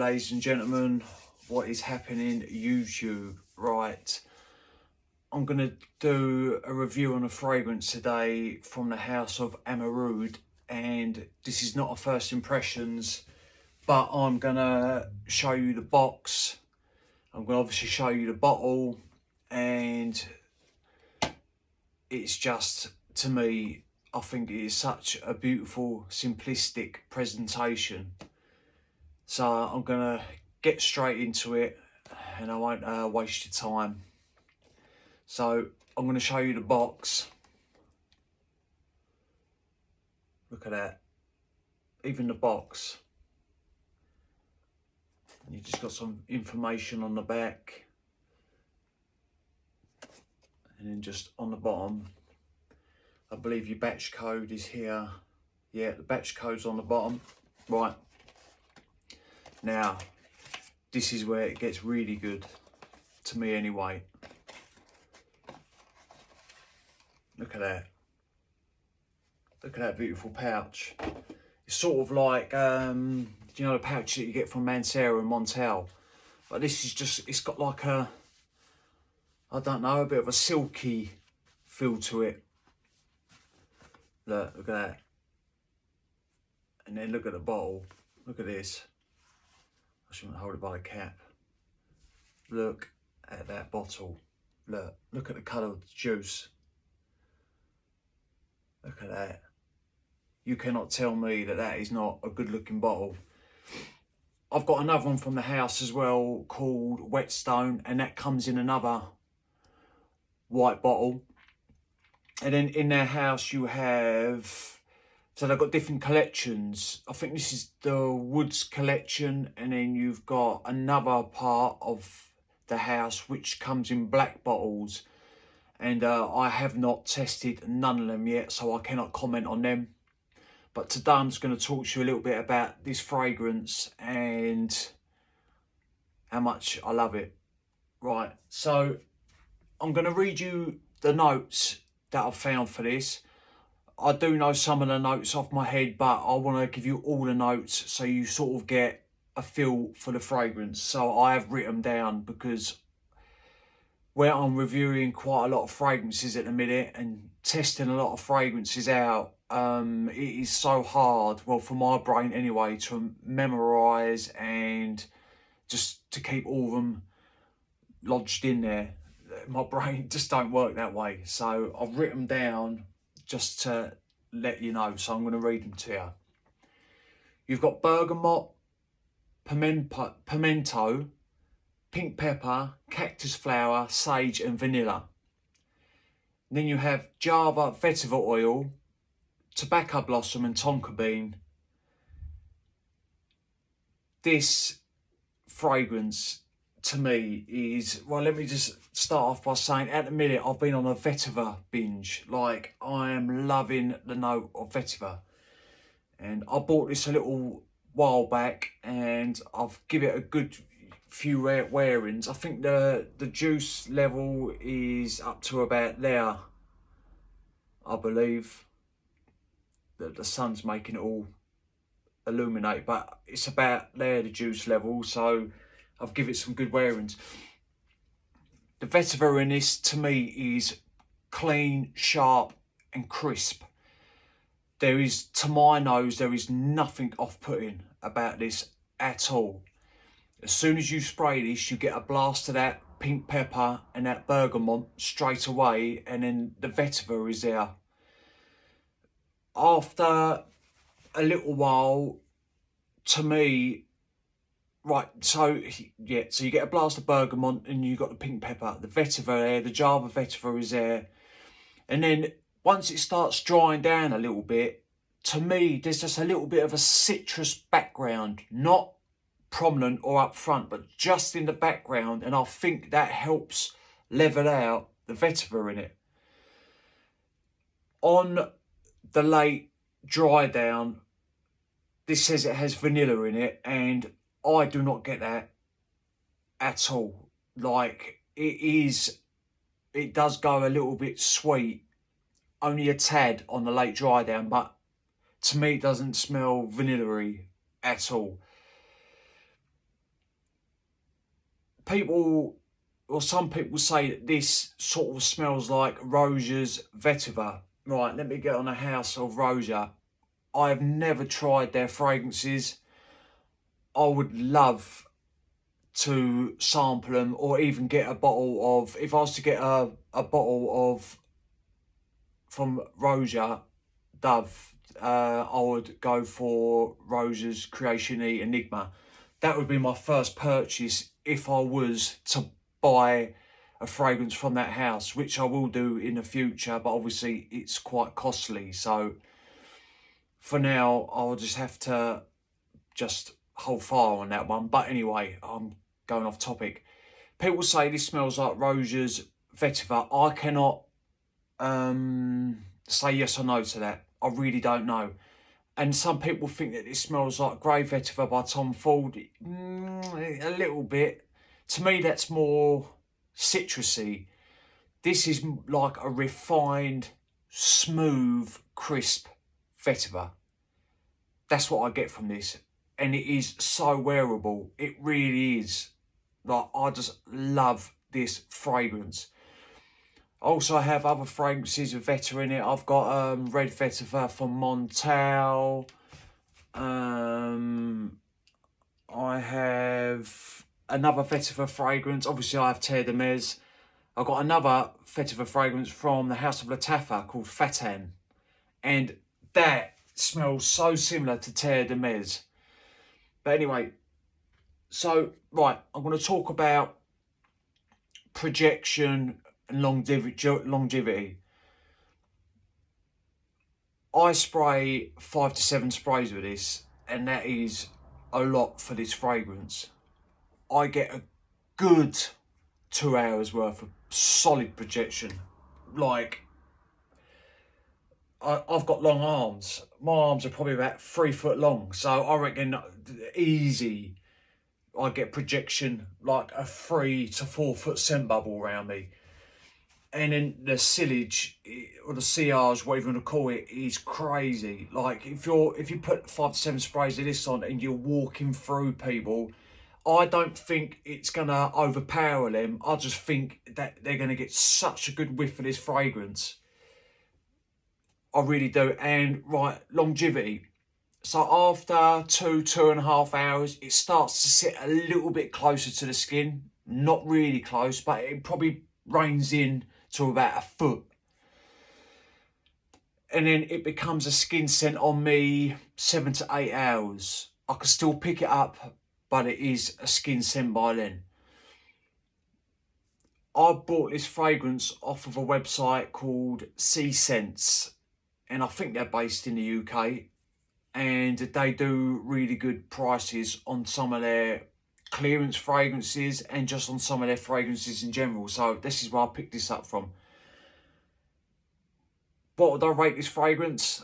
ladies and gentlemen, what is happening YouTube? Right, I'm going to do a review on a fragrance today from the house of Amouroud, and this is not a first impressions, but I'm going to show you the box. I'm going to obviously show you the bottle, and it's just, to me, I think it is such a beautiful, simplistic presentation. So I'm going to get straight into it, and I won't waste your time. So I'm going to show you the box. Look at that. Even the box. You just got some information on the back. And then just on the bottom, I believe your batch code is here. Yeah, the batch code's on the bottom. Right. Now, this is where it gets really good, to me anyway. Look at that. Look at that beautiful pouch. It's sort of like, you know, the pouch that you get from Mancera and Montel. But this is just, it's got like a, I don't know, a bit of a silky feel to it. Look at that. And then look at the bottle. Look at this. I shouldn't hold it by the cap. Look at that bottle. Look at the colour of the juice. Look at that. You cannot tell me that that is not a good looking bottle. I've got another one from the house as well called Whetstone, and that comes in another white bottle. And then in their house you have, so they've got different collections. I think this is the Woods collection, and then you've got another part of the house which comes in black bottles. And I have not tested none of them yet, so I cannot comment on them. But today I'm just going to talk to you a little bit about this fragrance and how much I love it. Right, so I'm going to read you the notes that I've found for this. I do know some of the notes off my head, but I want to give you all the notes so you sort of get a feel for the fragrance. So I have written down, because where I'm reviewing quite a lot of fragrances at the minute and testing a lot of fragrances out, it is so hard, well, for my brain anyway, to memorise and just to keep all of them lodged in there. My brain just don't work that way. So I've written them down just to let you know. So I'm going to read them to you. You've got bergamot, pimento, pink pepper, cactus flower, sage and vanilla. And then you have Java vetiver oil, tobacco blossom and tonka bean. This fragrance to me is, well, let me just start off by saying at the minute I've been on a vetiver binge. Like, I am loving the note of vetiver. And I bought this a little while back and I've given it a good few wearings. I think the juice level is up to about there, I believe. The sun's making it all illuminate, but it's about there, the juice level. So I've given it some good wearings. The vetiver in this to me is clean, sharp and crisp. There is, to my nose, there is nothing off-putting about this at all. As soon as you spray this, you get a blast of that pink pepper and that bergamot straight away, and then the vetiver is there. After a little while, to me, right, so yeah, so you get a blast of bergamot and you got the pink pepper, the vetiver there, the Java vetiver is there. And then once it starts drying down a little bit, to me, there's just a little bit of a citrus background, not prominent or up front, but just in the background. And I think that helps level out the vetiver in it. On the late dry down, this says it has vanilla in it, and I do not get that at all. Like, it does go a little bit sweet, only a tad on the late dry down, but to me it doesn't smell vanilla-y at all. people, or some people say that this sort of smells like Rosa's vetiver. Right, let me get on a house of Rosa. I've never tried their fragrances. I would love to sample them, or even get a bottle of, if I was to get a bottle of from Rosa Dove, I would go for Rosa's Creation E Enigma. That would be my first purchase if I was to buy a fragrance from that house, which I will do in the future, but obviously it's quite costly. So for now, I'll just have to just hold fire on that one. But anyway, I'm going off topic. People say this smells like Rosa's vetiver. I cannot say yes or no to that. I really don't know. And some people think that this smells like Grey Vetiver by Tom Ford. A little bit. To me, that's more citrusy. This is like a refined, smooth, crisp vetiver. That's what I get from this. And it is so wearable. It really is. Like, I just love this fragrance. Also, I have other fragrances with vetiver in it. I've got red vetiver from Montal. I have another vetiver fragrance. Obviously, I have Terre de Mes. I've got another vetiver fragrance from the House of Lattafa called Fatan. And that smells so similar to Terre de Mes. But anyway, so, right, I'm going to talk about projection and longevity. I spray 5 to 7 sprays with this, and that is a lot for this fragrance. I get a good 2 hours worth of solid projection. Like, I've got long arms. My arms are probably about 3 foot long, so I reckon easy I get projection like a 3 to 4 foot scent bubble around me. And then the sillage, or the sillage, whatever you want to call it, is crazy. Like, if you put 5 to 7 sprays of this on and you're walking through people, I don't think it's gonna overpower them. I just think that they're gonna get such a good whiff of this fragrance. I really do. And right, longevity. So after 2.5 hours, it starts to sit a little bit closer to the skin. Not really close, but it probably reins in to about a foot. And then it becomes a skin scent on me 7 to 8 hours. I can still pick it up, but it is a skin scent by then. I bought this fragrance off of a website called Sea Scents, and I think they're based in the UK. And they do really good prices on some of their clearance fragrances and just on some of their fragrances in general. So this is where I picked this up from. What would I rate this fragrance?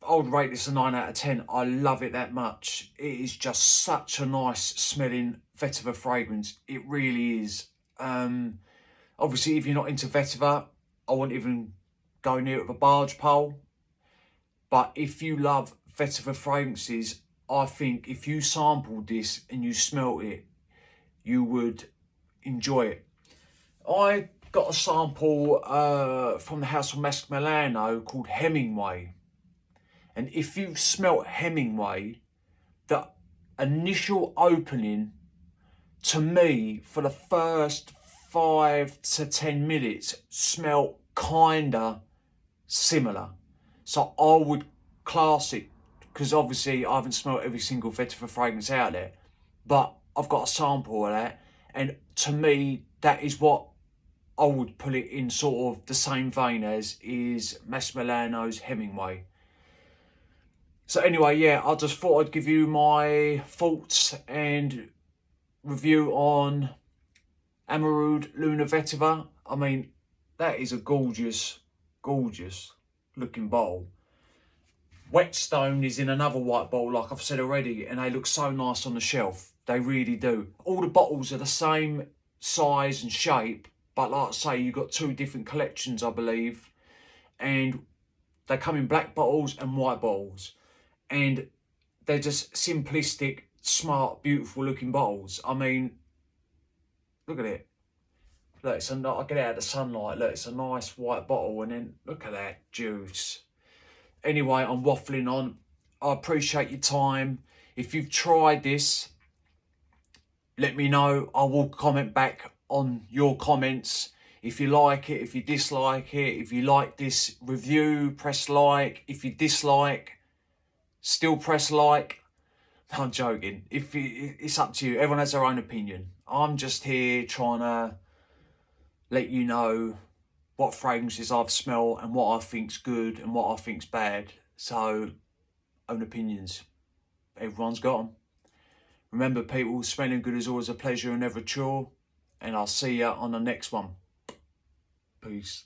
I would rate this a 9 out of 10. I love it that much. It is just such a nice smelling vetiver fragrance. It really is. Obviously, if you're not into vetiver, I won't even go near it with a barge pole. But if you love vetiver fragrances, I think if you sampled this and you smelt it, you would enjoy it. I got a sample from the house of Masque Milano called Hemingway. And if you've smelt Hemingway, the initial opening, to me, for the first 5 to 10 minutes, smelt kinda similar. So I would class it, because obviously I haven't smelt every single vetiver fragrance out there, but I've got a sample of that, and to me that is what I would put it in, sort of the same vein as is Masque Milano's Hemingway. So anyway, yeah, I just thought I'd give you my thoughts and review on Amouroud Lunar Vetiver. I mean, that is a gorgeous, gorgeous looking bottle. Whetstone is in another white bottle, like I've said already, and they look so nice on the shelf. They really do. All the bottles are the same size and shape, but like I say, you've got 2 different collections, I believe, and they come in black bottles and white bottles, and they're just simplistic, smart, beautiful looking bottles. I mean, Look at it. Look, it's I get it out of the sunlight. Look, it's a nice white bottle, and then look at that juice. Anyway, I'm waffling on. I appreciate your time. If you've tried this, let me know. I will comment back on your comments. If you like it, if you dislike it, if you like this review, press like. If you dislike, still press like. I'm joking. It's up to you. Everyone has their own opinion. I'm just here trying to let you know what fragrances I've smelled and what I think's good and what I think's bad. So, own opinions. Everyone's got them. Remember, people, smelling good is always a pleasure and never a chore. And I'll see you on the next one. Peace.